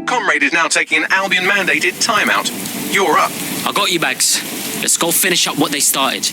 comrade is now taking an Albion-mandated timeout. You're up. I got you, Bags. Let's go finish up what they started.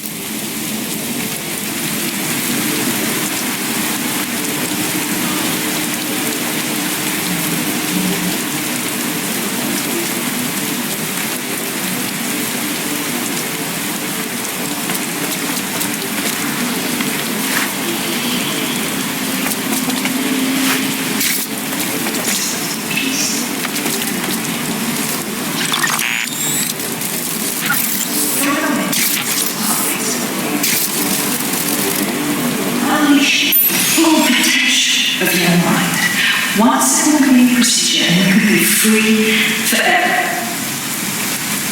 One simple clean procedure and you can be free forever.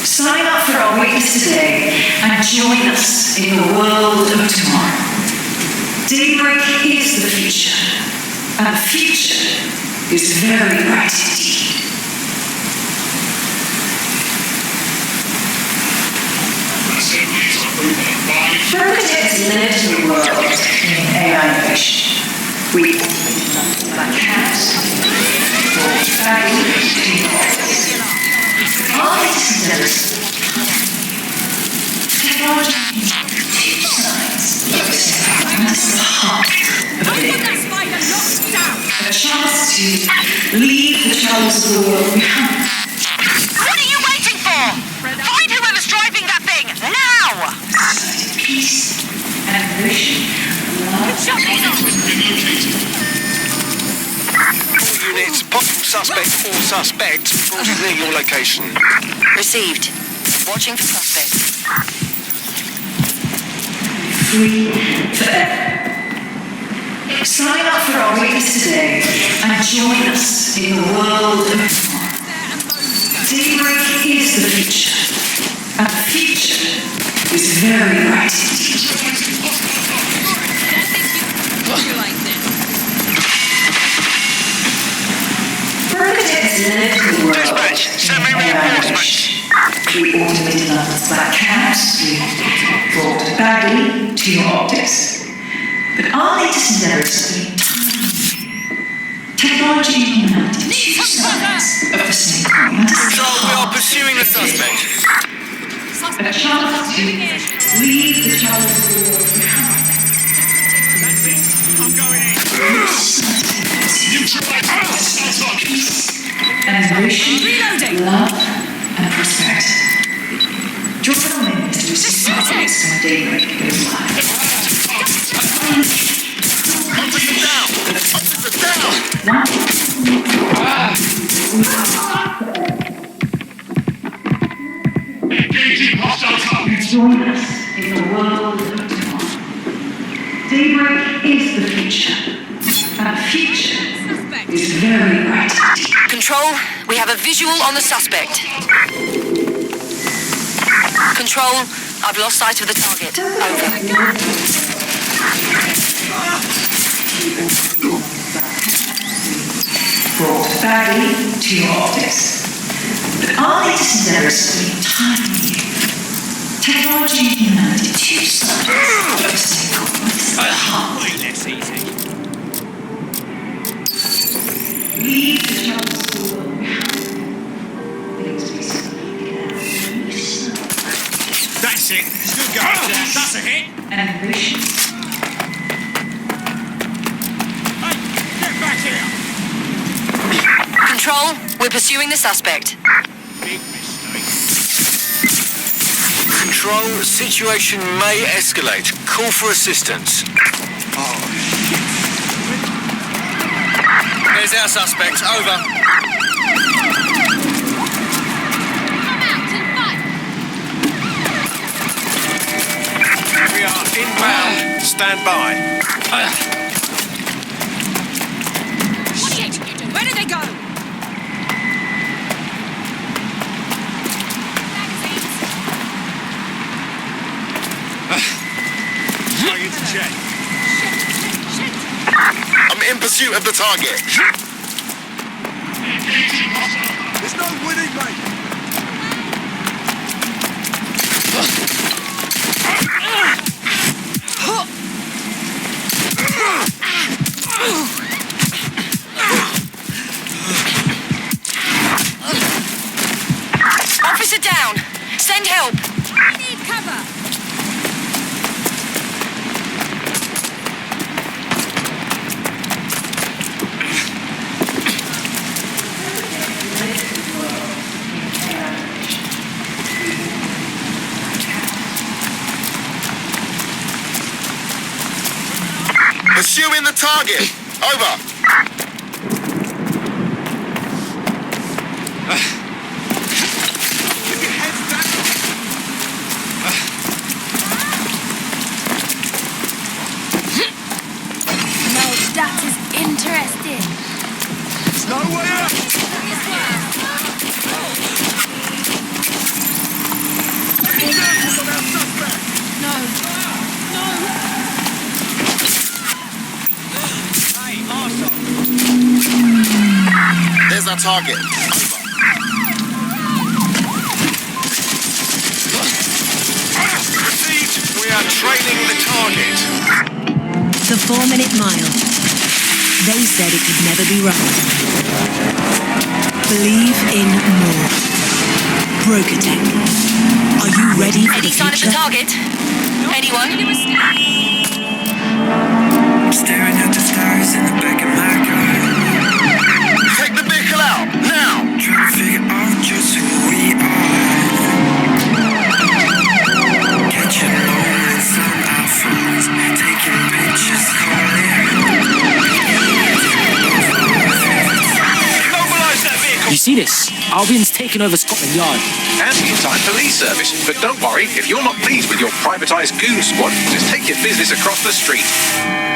Sign up for our witness today and join us in the world of tomorrow. Daybreak is the future, and the future is very bright indeed. Focus is led to the world in AI innovation. We like cats, technology science that's the heart of it. A chance to leave the troubles of the world behind. What are you waiting for? Find whoever's driving that thing, now! Peace and vision. All units, possible suspect or suspect, reported near your location. Received. Watching for suspect. Free forever. Sign up for our witness today and join us in the world of tomorrow. Daybreak is the future, and the future is very bright indeed. Dispatch, send me reinforcements. We automated levels black cabs, we brought Bagley to your optics. But our latest endeavors have been tiny. Technology and humanity, two sides of the same coin. So we are pursuing the suspect. A chance to leave the troubles of the world behind. That's it. I'm going in. Neutralize peace. Innovation, love, and prosperity. Join our witness to receive updates when Daybreak goes live. Optics are down! Engaging hostile targets. Join us in the world of tomorrow. Daybreak is the future, and the future is very bright. Control, we have a visual on the suspect. Control, I've lost sight of the target. Over. Brought Bagley to your optics. But our latest endeavors have been tiny. Technology and humanity, two sides of the same coin. That's easy. Leave the troubles of the world behind. Things we simply can. That's it. Good go. That's a hit. Ambition. Hey, get back here. Control, we're pursuing the suspect. Big mistake. Control, situation may escalate. Call for assistance. There's our suspect. Over. We are inbound. Stand by. Shit! Where did they go? Going into check. I'm in pursuit of the target. Engaging hostile. There's no winning, mate. I need cover. Pursuing the target. Over. No, that is interesting. There's no way out. No. No. Hey, arsehole. There's our target. Received. We are trailing the target. The 4-minute mile. They said it could never be run. Believe in more. Brokatech. Are you ready for Any the sign of the future? target? Anyone? Staring at the stars in the back of my car, Take the vehicle out now. trying to figure out just who we are. Catching moments on our phones, taking pictures, Mobilise that vehicle. You see this? Albion's taken over Scotland Yard. And the entire police service. But don't worry, if you're not pleased with your privatised goon squad, just take your business across the street.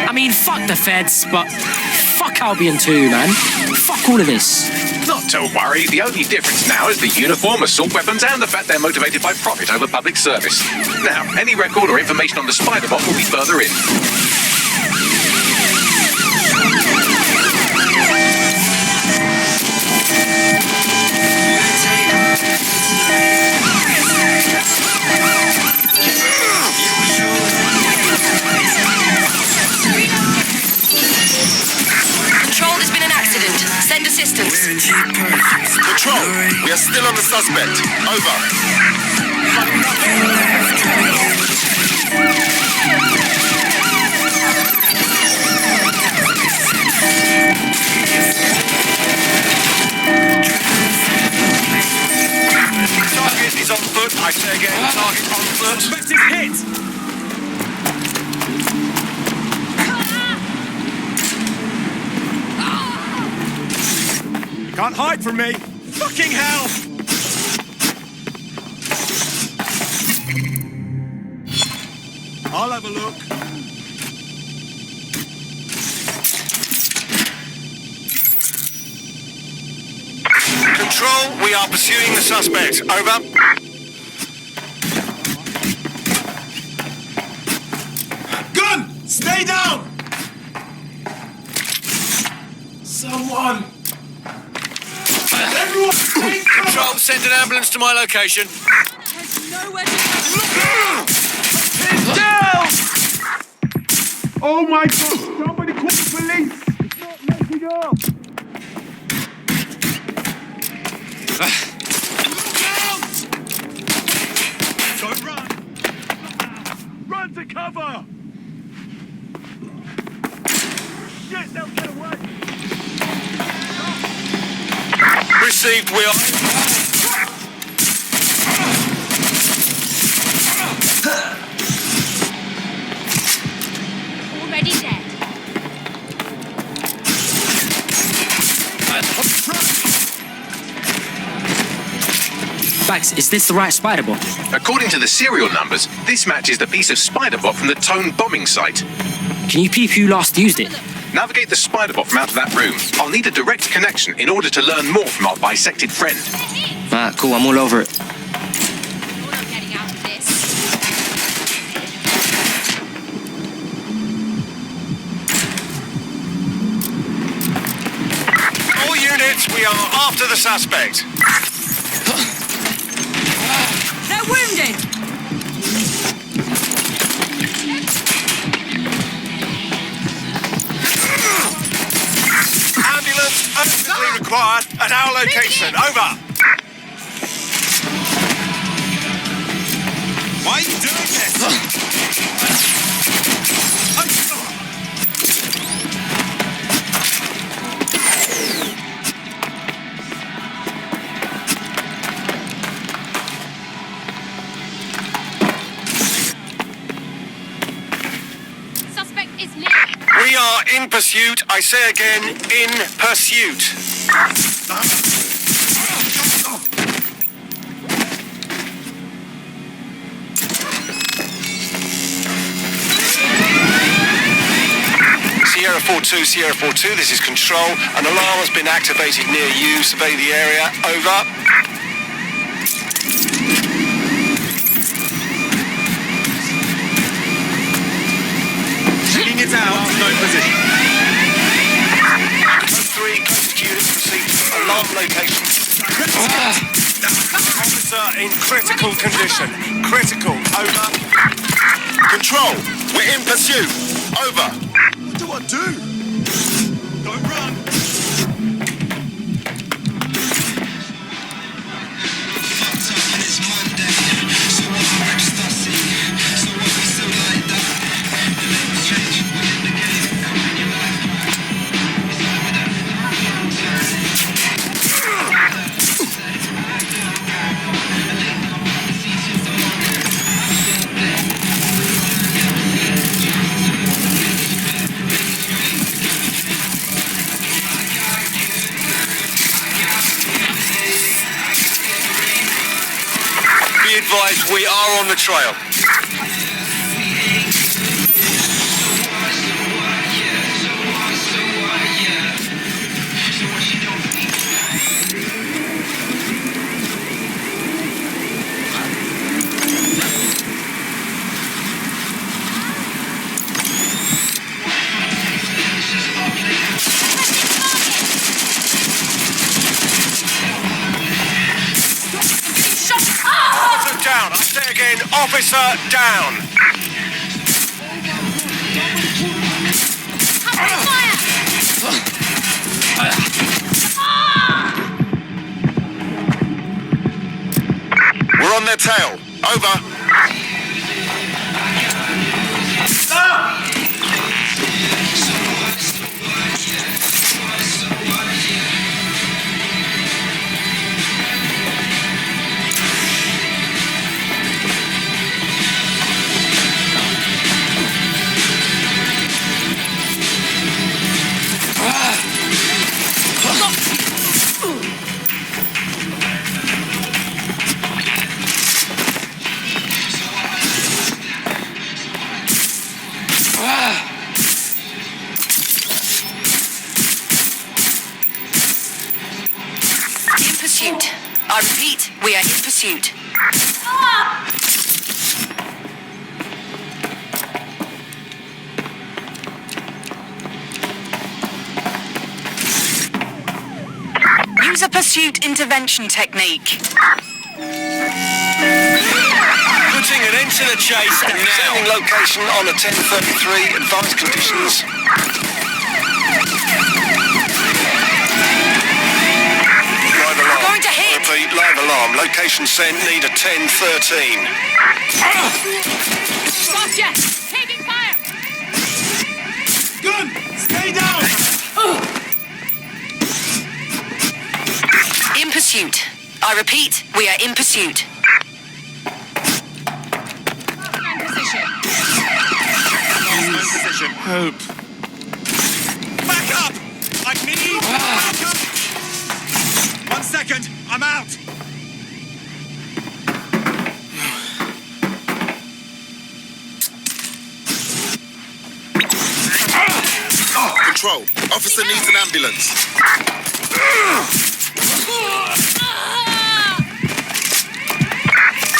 I mean, fuck the feds, but fuck Albion too, man. Fuck all of this. Not to worry, the only difference now is the uniform, assault weapons, and the fact they're motivated by profit over public service. Now, any record or information on the spider bot will be further in. Control, there's been an accident. Send assistance. wearing cheap perfumes. Control. We are still on the suspect. Over. Target is on foot. I say again, target on foot. Suspect is hit. Can't hide from me. Fucking hell. I'll have a look. Control, we are pursuing the suspect. Over. Gun! Stay down! Someone! Everyone, take cover! Control, send an ambulance to my location. There's nowhere to Down! Oh my God! Somebody call the police! It's not letting up! Look out! Don't run! Run to cover! Shit, they'll get away! Received, we are. already dead. Bax, is this the right spider bot? According to the serial numbers, this matches the piece of spider bot from the Tone bombing site. Can you peep who last used it? Navigate the spider bot from out of that room. I'll need a direct connection in order to learn more from our bisected friend. Ah, cool, I'm all over it. You're not getting out of this. All units, we are after the suspect. They're wounded! Ambulance urgently required at our location. Over. are in pursuit. I say again, in pursuit. Sierra 4-2, Sierra 4-2, this is Control. An alarm has been activated near you. Survey the area. Over. Taking it out, no position. Code 3, closest units received alarm location. Officer in critical condition. Critical. Over. Control, we're in pursuit. Over. What do I do? Don't run. Be advised, we are on the trail. Officer down. I say again, officer down. We're on their tail. Over. In pursuit. I repeat, we are in pursuit. Use a pursuit intervention technique. Putting an end to the chase now. Sending location on a 1033. Advanced conditions. Live alarm. Going to hit. Repeat, live alarm. Location sent. Need a 1013. Gotcha! Taking fire! Gun, stay down. In pursuit. I repeat, we are in pursuit. Position. Hope. Back up! I need backup! 1 second, I'm out! Control, officer needs an ambulance.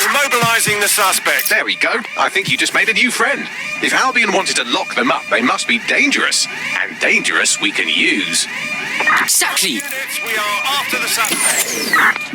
Immobilizing the suspect. There we go. I think you just made a new friend. If Albion wanted to lock them up, they must be dangerous. And dangerous we can use. Exactly. Units, we are after the suspect.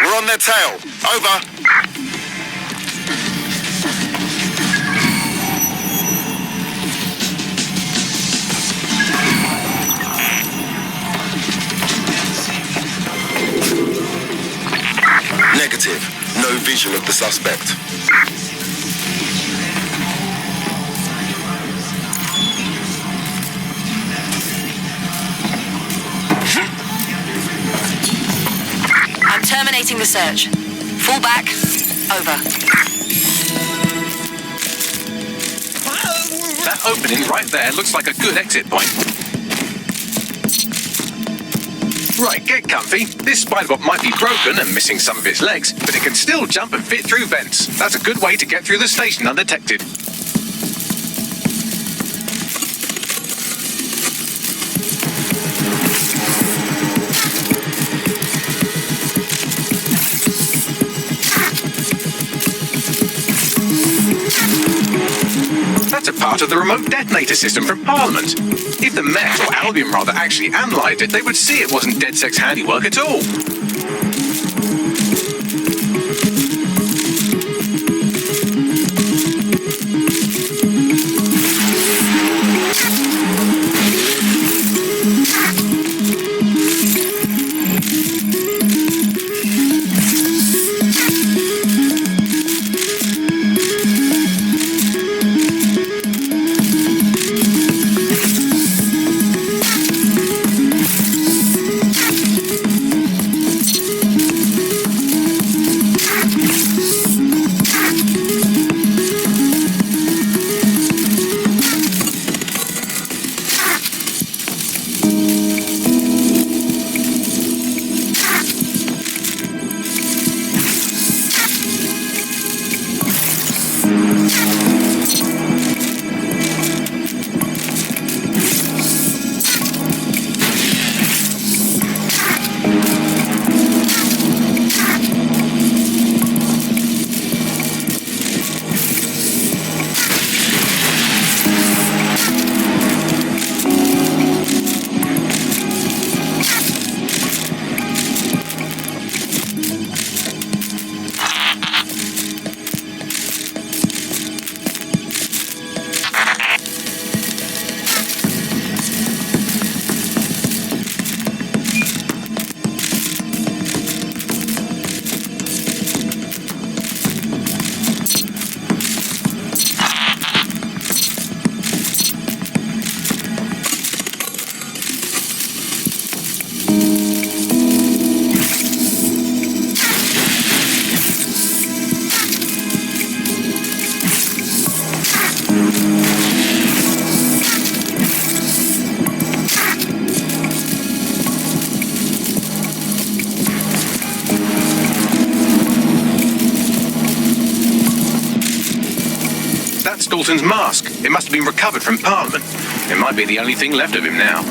We're on their tail. Over. Negative. No vision of the suspect. I'm terminating the search. Fall back. Over. That opening right there looks like a good exit point. Right, get comfy. This spider-bot might be broken and missing some of its legs, but it can still jump and fit through vents. That's a good way to get through the station undetected. That's a part of the remote detonator system from Parliament. If the Met, or Albion rather, actually analysed it, they would see it wasn't DedSec's handiwork at all. That's Dalton's mask. It must have been recovered from Parliament. It might be the only thing left of him now.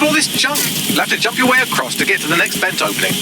Look at all this junk. You'll have to jump your way across to get to the next vent opening.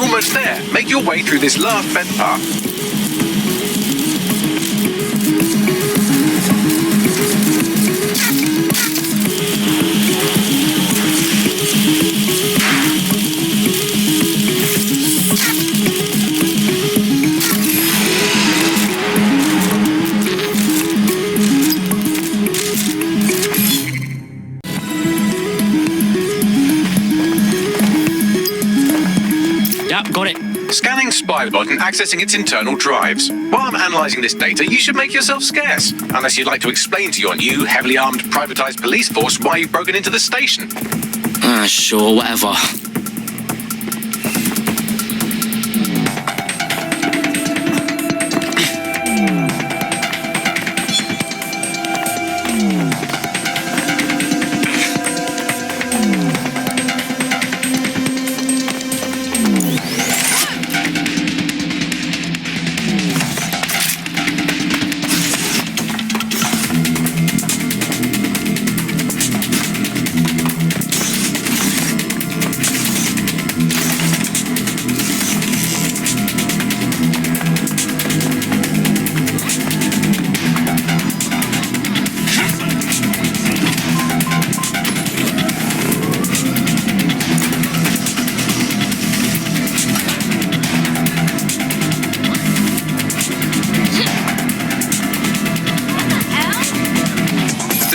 Almost there. Make your way through this last vent part. Yep, got it. Scanning Spiderbot and accessing its internal drives. While I'm analysing this data, you should make yourself scarce. Unless you'd like to explain to your new, heavily armed, privatised police force why you've broken into the station. Sure, whatever.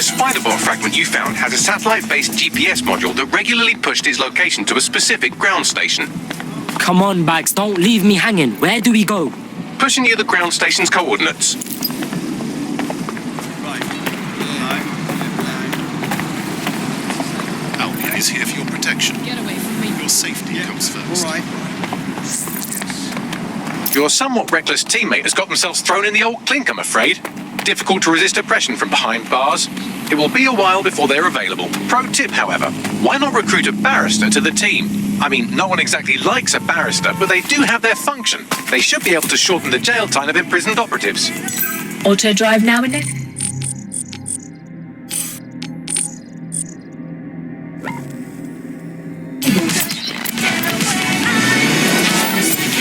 Spiderbot fragment you found has a satellite-based GPS module that regularly pushed its location to a specific ground station. Come on, Bags, don't leave me hanging. Where do we go? Pushing you the ground station's coordinates. Albion is here for your protection. Get away from me. Your safety comes first. All right. Your somewhat reckless teammate has got themselves thrown in the old clink, I'm afraid. Difficult to resist oppression from behind bars. It will be a while before they're available. Pro tip, however, why not recruit a barrister to the team? I mean, no one exactly likes a barrister, but they do have their function. They should be able to shorten the jail time of imprisoned operatives. Auto drive now in it.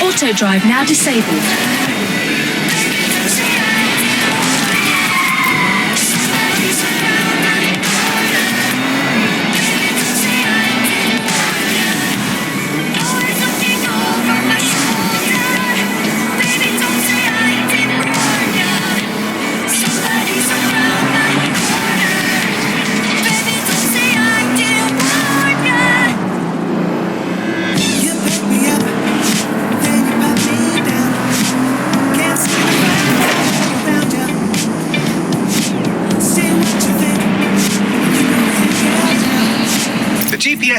Auto drive now disabled.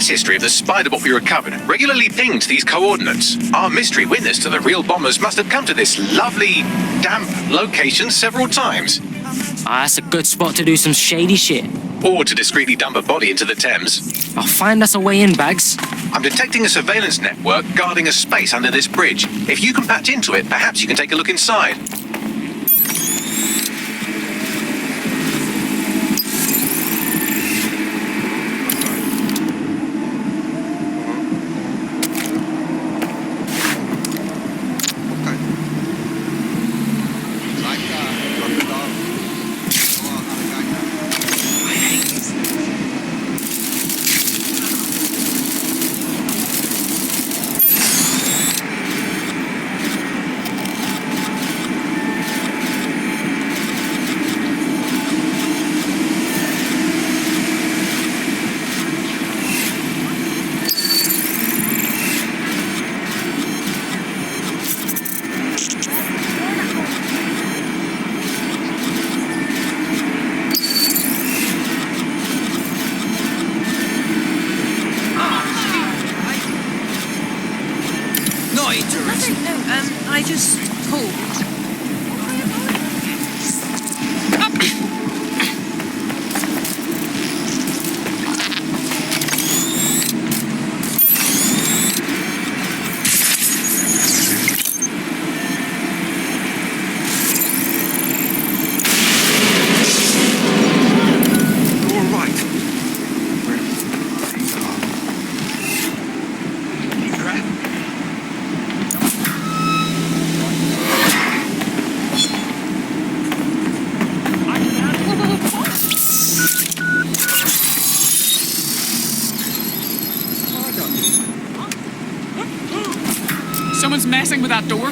GPS history of the spider bot we recovered regularly pinged these coordinates. Our mystery witness to the real bombers must have come to this lovely, damp location several times. That's a good spot to do some shady shit. Or to discreetly dump a body into the Thames. I'll find us a way in, Bags. I'm detecting a surveillance network guarding a space under this bridge. If you can patch into it, perhaps you can take a look inside. I just called. Someone's messing with that door.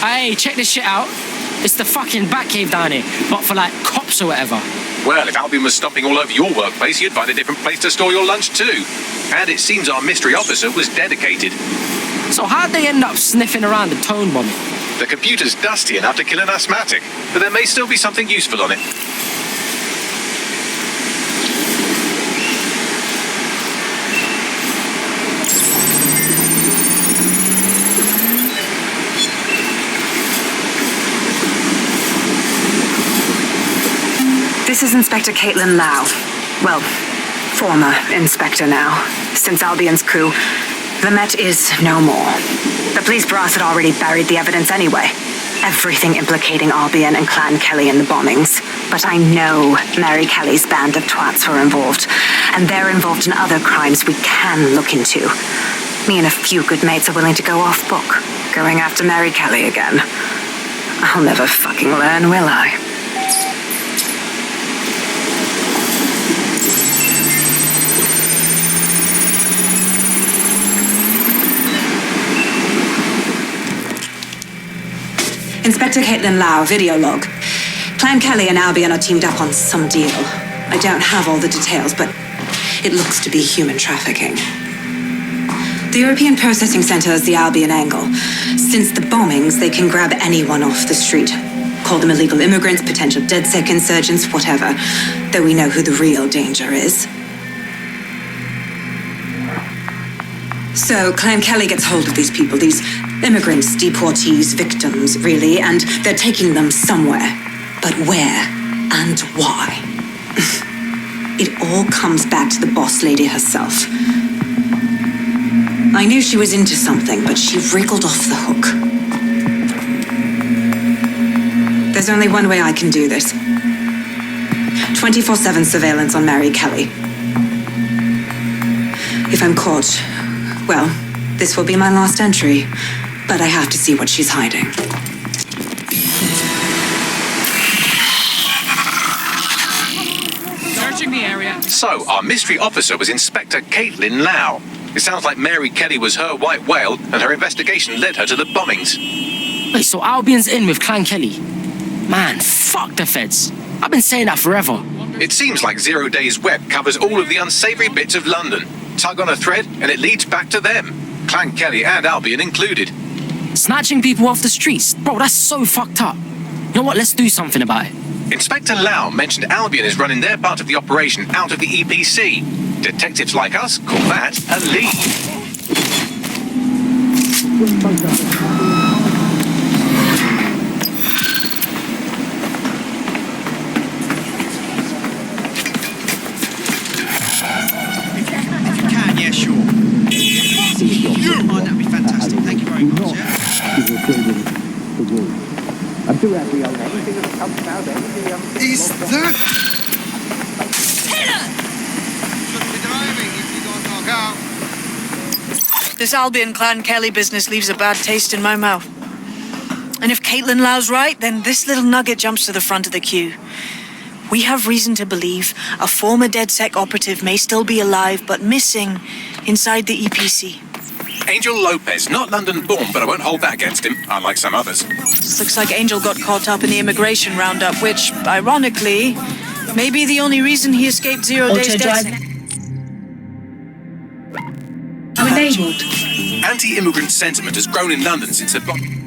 Hey, check this shit out. It's the fucking Batcave down here, but for like cops or whatever. Well, if Albion was stomping all over your workplace, you'd find a different place to store your lunch too. And it seems our mystery officer was dedicated. So how'd they end up sniffing around the tone bomb? The computer's dusty enough to kill an asthmatic, but there may still be something useful on it. This is Inspector Caitlin Lau. Well, former inspector now. Since Albion's coup, the Met is no more. The police brass had already buried the evidence anyway. Everything implicating Albion and Clan Kelly in the bombings. But I know Mary Kelly's band of twats were involved. And they're involved in other crimes we can look into. Me and a few good mates are willing to go off book, going after Mary Kelly again. I'll never fucking learn, will I? Inspector Caitlin Lau, video log. Clan Kelly and Albion are teamed up on some deal. I don't have all the details, but it looks to be human trafficking. The European Processing Center is the Albion angle. Since the bombings, they can grab anyone off the street. Call them illegal immigrants, potential DedSec insurgents, whatever. Though we know who the real danger is. So Clan Kelly gets hold of these people, these immigrants, deportees, victims, really, and they're taking them somewhere. But where and why? It all comes back to the boss lady herself. I knew she was into something, but she wriggled off the hook. There's only one way I can do this. 24/7 surveillance on Mary Kelly. If I'm caught, well, this will be my last entry, but I have to see what she's hiding. Searching the area. So, our mystery officer was Inspector Caitlin Lau. It sounds like Mary Kelly was her white whale, and her investigation led her to the bombings. Wait, so Albion's in with Clan Kelly? Man, fuck the feds. I've been saying that forever. It seems like Zero Days Web covers all of the unsavoury bits of London. Tug on a thread and it leads back to them. Clan Kelly and Albion included. Snatching people off the streets? Bro, that's so fucked up. You know what? Let's do something about it. Inspector Lau mentioned Albion is running their part of the operation out of the EPC. Detectives like us call that a lead. Yeah, sure. Oh, that'd be fantastic. Thank you very much. Is that? This Albion Clan Kelly business leaves a bad taste in my mouth. And if Caitlin Lau's right, then this little nugget jumps to the front of the queue. We have reason to believe a former DedSec operative may still be alive, but missing inside the EPC. Angel Lopez, not London-born, but I won't hold that against him, unlike some others. Looks like Angel got caught up in the immigration roundup, which, ironically, may be the only reason he escaped 0 days DedSec. Enabled. Anti-immigrant sentiment has grown in London since the bomb.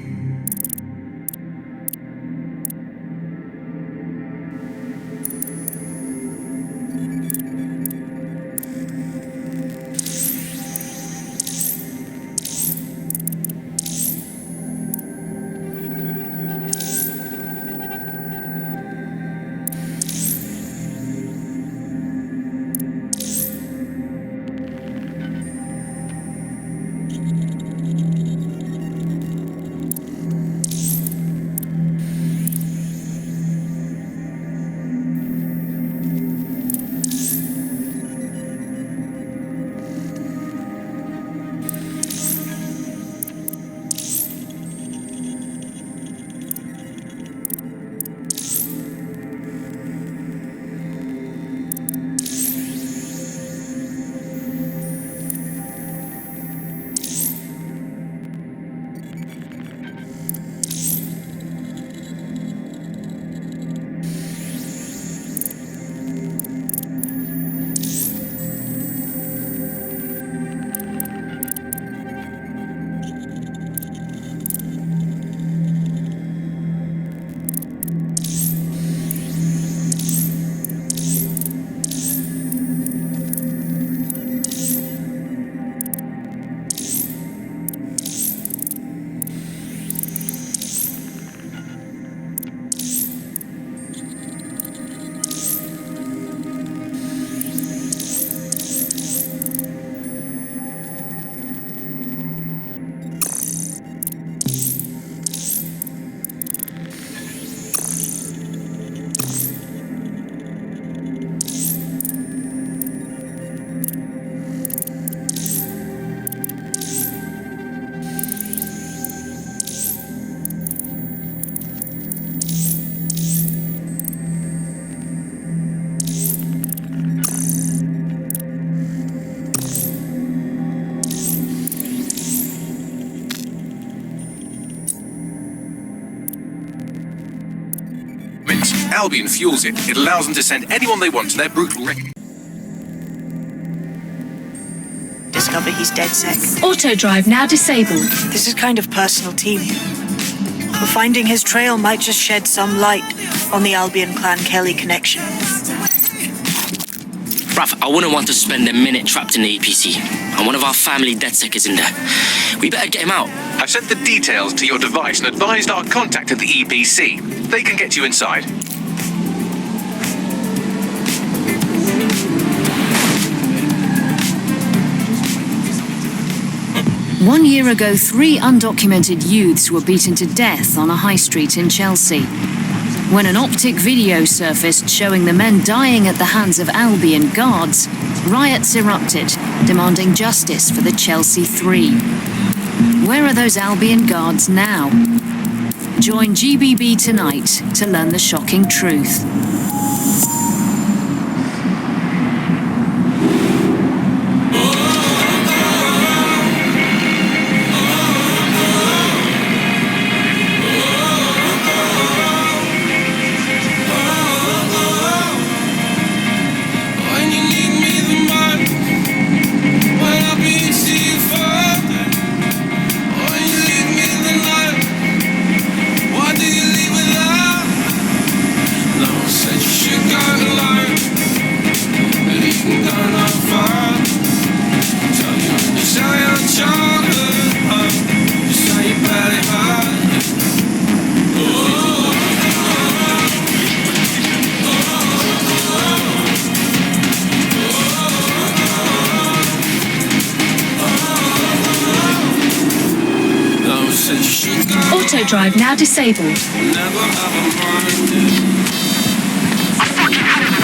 Albion fuels it. It allows them to send anyone they want to their brutal wreck. Discover he's DedSec. Auto drive now disabled. This is kind of personal team. But finding his trail might just shed some light on the Albion Clan Kelly connection. Bruv, I wouldn't want to spend a minute trapped in the EPC. And one of our family DedSec is in there. We better get him out. I've sent the details to your device and advised our contact at the EPC. They can get you inside. 1 year ago, 3 undocumented youths were beaten to death on a high street in Chelsea. When an optic video surfaced showing the men dying at the hands of Albion guards, riots erupted, demanding justice for the Chelsea 3. Where are those Albion guards now? Join GBB tonight to learn the shocking truth. Auto drive now disabled.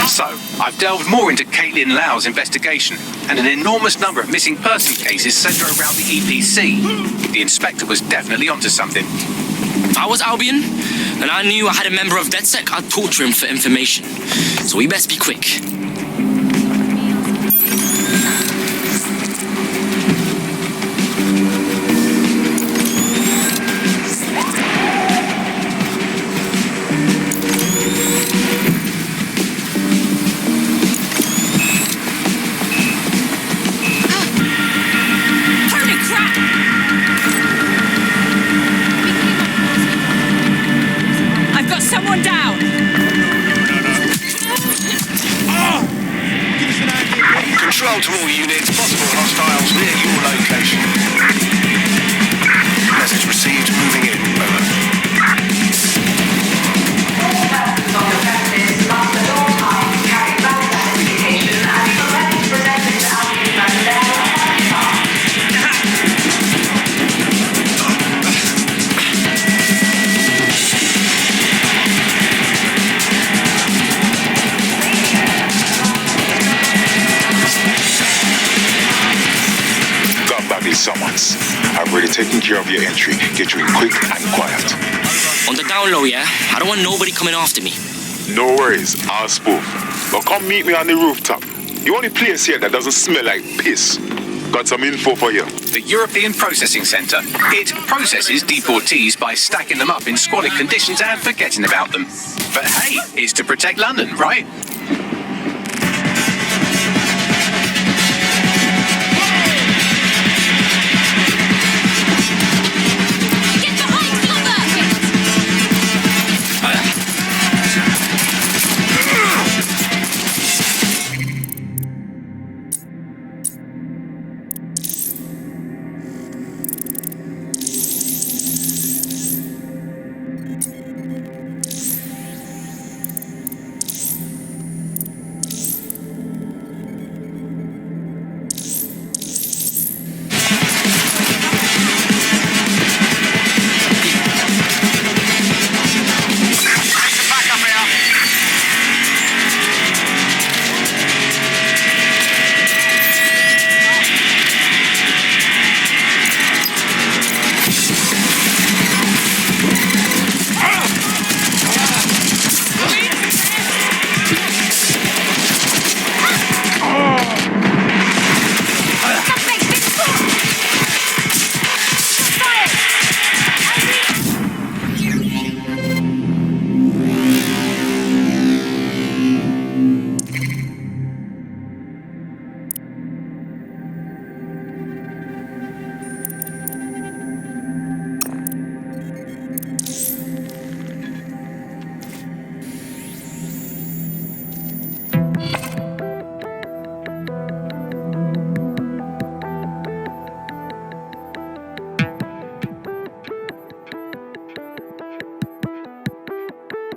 So, I've delved more into Caitlin Lau's investigation and an enormous number of missing person cases centre around the EPC. The inspector was definitely onto something. If I was Albion, and I knew I had a member of DedSec, I'd torture him for information. So we best be quick. Someone down! Control to all units, possible hostiles near your location. Message received, moving in, over. All persons on the premises must at all times carry valid identification and be ready to present it to Albion Mandela. Summons. I've already taken care of your entry. Get you in quick and quiet. On the down low, yeah? I don't want nobody coming after me. No worries, I'll spoof. But come meet me on the rooftop. The only place here that doesn't smell like piss. Got some info for you. The European Processing Centre. It processes deportees by stacking them up in squalid conditions and forgetting about them. But hey, it's to protect London, right?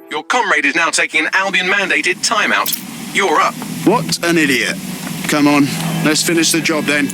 Your comrade is now taking an Albion-mandated timeout. You're up. What an idiot. Come on, let's finish the job then.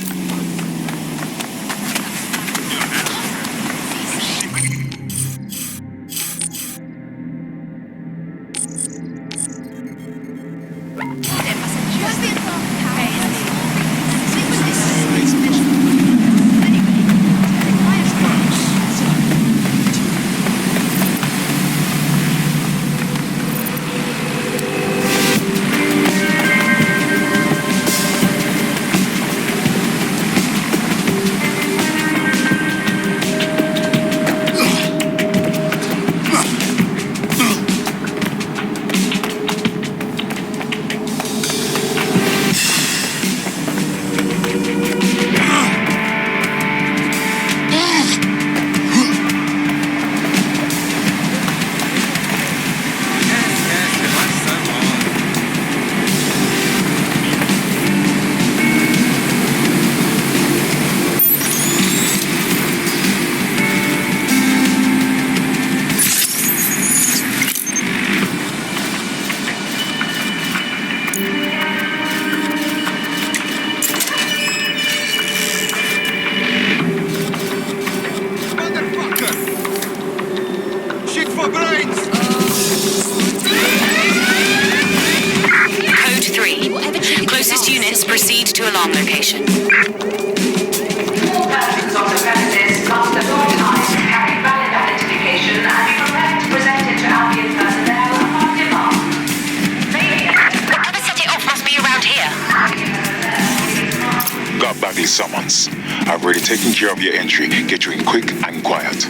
we're taking care of your entry. Get you in quick and quiet.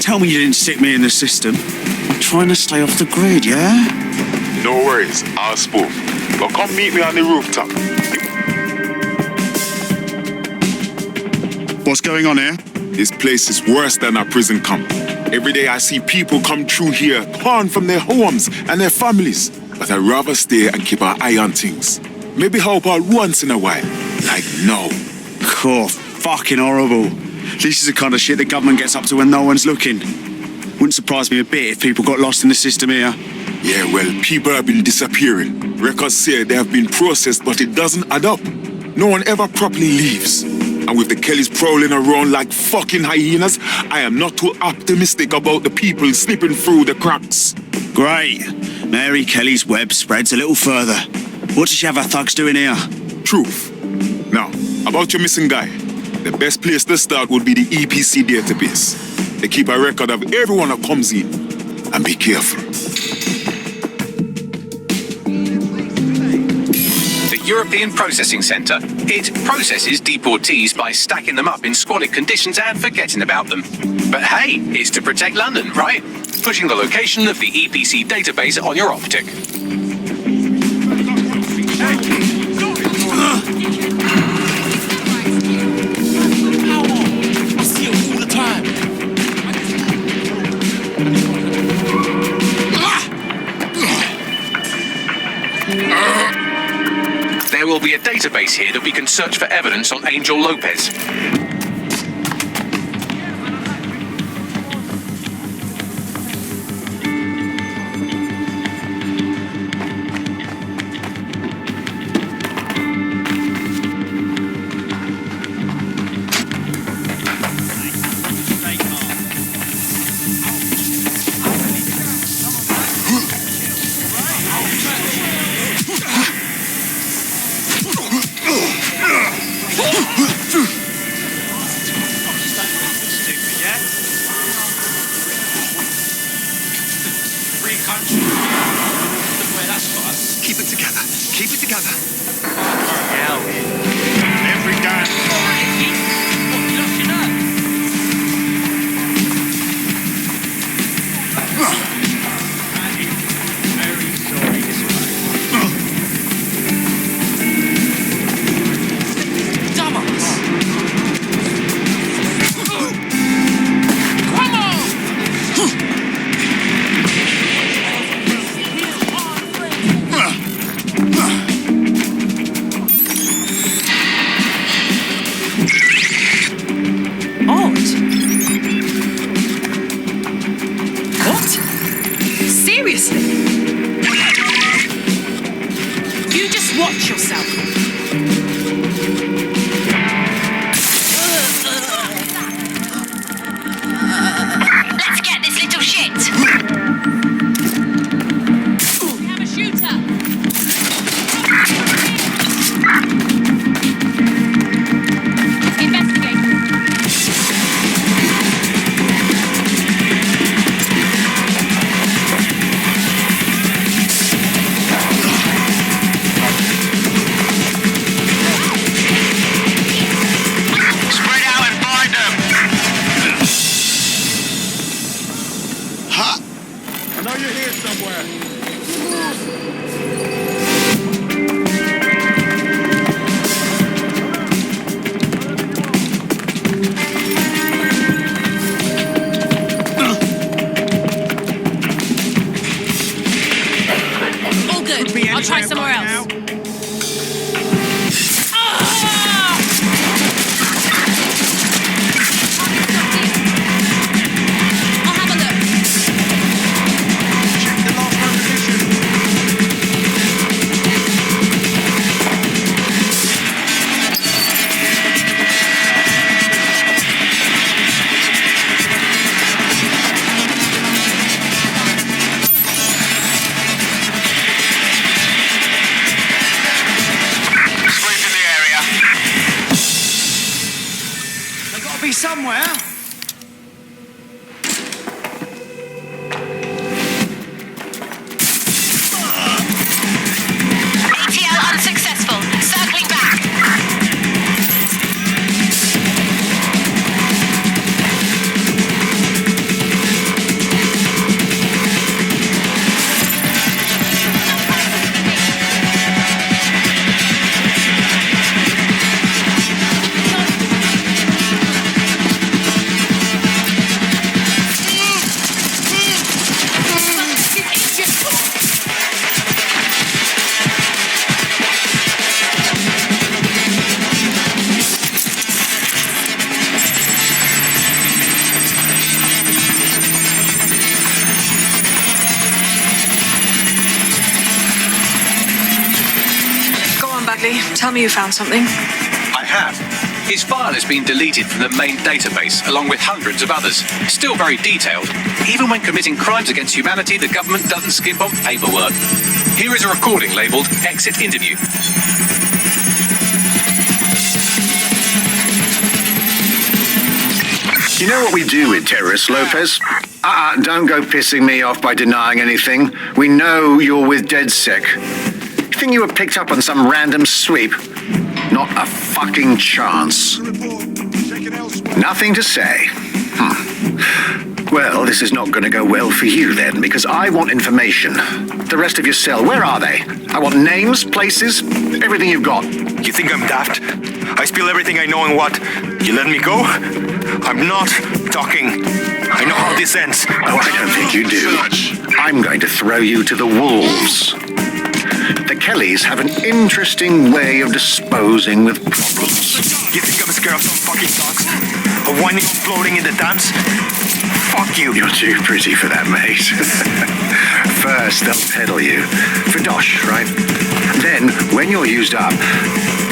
Tell me you didn't stick me in the system. I'm trying to stay off the grid, yeah? No worries, I'll spoof. But come meet me on the rooftop. What's going on here? This place is worse than a prison camp. Every day I see people come through here, torn from their homes and their families. But I'd rather stay and keep our eye on things. Maybe help out once in a while. Like now. Cool. Fucking horrible. This is the kind of shit the government gets up to when no one's looking. Wouldn't surprise me a bit if people got lost in the system here. Yeah, well, people have been disappearing. Records say they have been processed, but it doesn't add up. No one ever properly leaves. And with the Kellys prowling around like fucking hyenas, I am not too optimistic about the people slipping through the cracks. Great. Mary Kelly's web spreads a little further. What does she have her thugs doing here? Truth. Now, about your missing guy. The best place to start would be the EPC database. They keep a record of everyone that comes in. And be careful. The European Processing Centre. It processes deportees by stacking them up in squalid conditions and forgetting about them. But hey, it's to protect London, right? Putting the location of the EPC database on your optic. There will be a database here that we can search for evidence on Angel Lopez. Keep it together. Keep it together. Every damn. Very sorry, this Seriously? You just watch yourself. Let's get this little shit. We have a shooter. Investigate. I'll try somewhere else. I'll have a look. Check the last position. Be somewhere. ATL unsuccessful. Circling back. Murphy. Tell me you found something. I have. His file has been deleted from the main database, along with hundreds of others. Still very detailed. Even when committing crimes against humanity, the government doesn't skimp on paperwork. Here is a recording labelled Exit Interview. You know what we do with terrorists, Lopez? Don't go pissing me off by denying anything. We know you're with DedSec. You think you were picked up on some random sweep? Not a fucking chance. Nothing to say. Well, this is not going to go well for you then, because I want information. The rest of your cell, where are they? I want names, places, everything you've got. You think I'm daft? I spill everything I know and what? You let me go? I'm not talking. I know how this ends. Oh, I don't think you do. I'm going to throw you to the wolves. The Kellys have an interesting way of disposing with problems. You think I'm scared of some fucking dogs? Of one floating in the dance? Fuck you. You're too pretty for that, mate. First, they'll peddle you. For dosh, right? Then, when you're used up,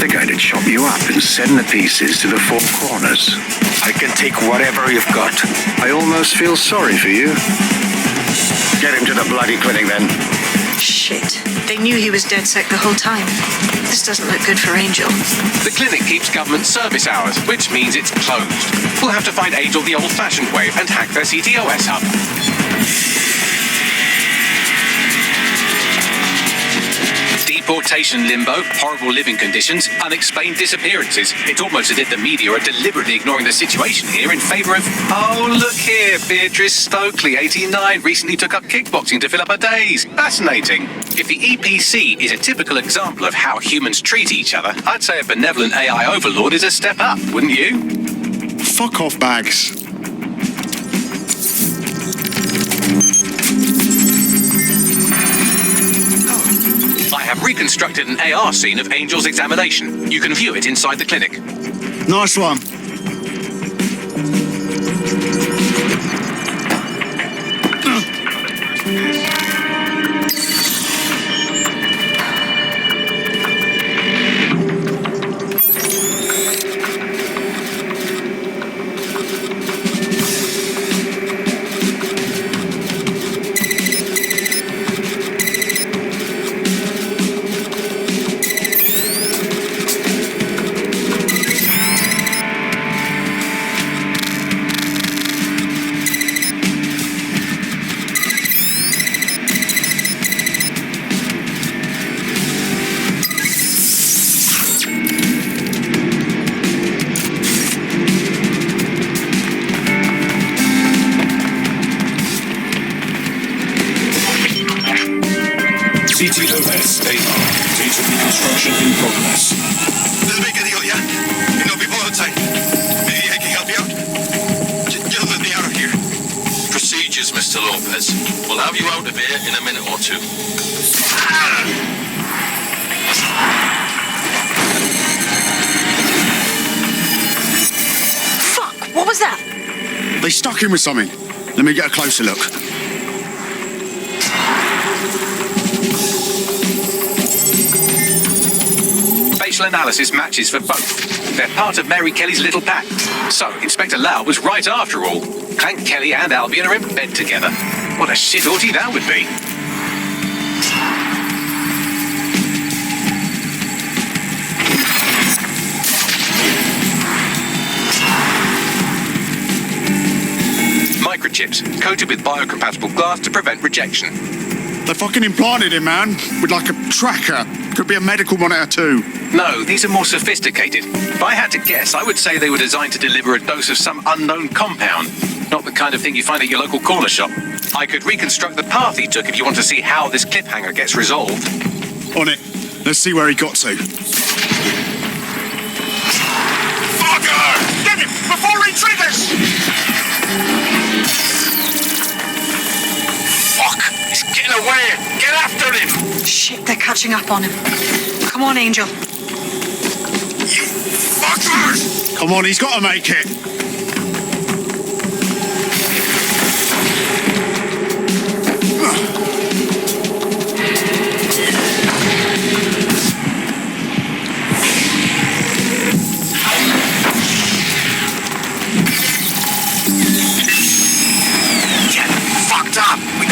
they're going to chop you up and send the pieces to the four corners. I can take whatever you've got. I almost feel sorry for you. Get him to the bloody clinic, then. Shit. They knew he was DedSec the whole time. This doesn't look good for Angel. The clinic keeps government service hours, which means it's closed. We'll have to find Angel the old-fashioned way and hack their CTOS hub. Deportation limbo, horrible living conditions, unexplained disappearances. It's almost as if the media are deliberately ignoring the situation here in favour of... Oh, look here, Beatrice Stokely, 89, recently took up kickboxing to fill up her days. Fascinating. If the EPC is a typical example of how humans treat each other, I'd say a benevolent AI overlord is a step up, wouldn't you? Fuck off, Bags. I have reconstructed an AR scene of Angel's examination. You can view it inside the clinic. Nice one. CTOS AR. Data reconstruction in progress. Let's make a deal, yeah? You know people outside. Maybe I can help you out. Just let me out of here. Procedures, Mr. Lopez. We'll have you out of here in a minute or two. Fuck, what was that? They stuck him with something. Let me get a closer look. Facial analysis matches for both. They're part of Mary Kelly's little pack. So, Inspector Lau was right after all. Hank Kelly and Albion are in bed together. What a shit orgy that would be. Microchips, coated with biocompatible glass to prevent rejection. They fucking implanted him, man, with like a tracker. Could be a medical monitor too. No, these are more sophisticated. If I had to guess, I would say they were designed to deliver a dose of some unknown compound. Not the kind of thing you find at your local corner shop. I could reconstruct the path he took if you want to see how this cliffhanger gets resolved. On it. Let's see where he got to. Fucker! Get him before he triggers! Fuck! He's getting away! Get after him! Shit, they're catching up on him. Come on, Angel. You fuckers! Come on, he's got to make it.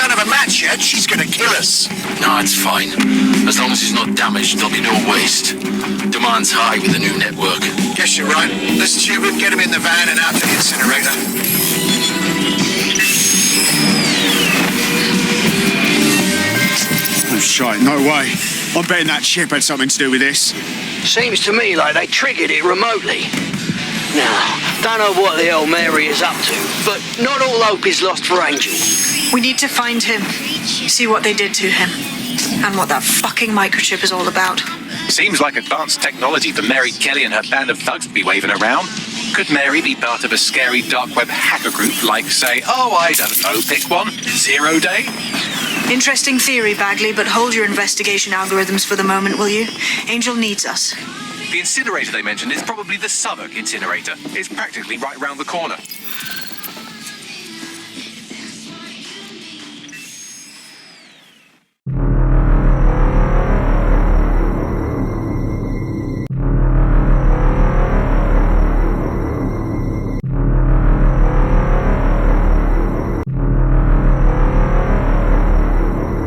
don't have a match yet, she's gonna kill us. No, it's fine. As long as it's not damaged, there'll be no waste. Demand's high with the new network. Guess you're right. Let's tube him, get him in the van and out to the incinerator. Oh, shite, no way. I'm betting that ship had something to do with this. Seems to me like they triggered it remotely. Now, don't know what the hell Mary is up to, but not all hope is lost for Angel. We need to find him, see what they did to him, and what that fucking microchip is all about. Seems like advanced technology for Mary Kelly and her band of thugs to be waving around. Could Mary be part of a scary dark web hacker group like, say, I don't know, pick one, 0 Day? Interesting theory, Bagley, but hold your investigation algorithms for the moment, will you? Angel needs us. The incinerator they mentioned is probably the Southwark incinerator. It's practically right round the corner.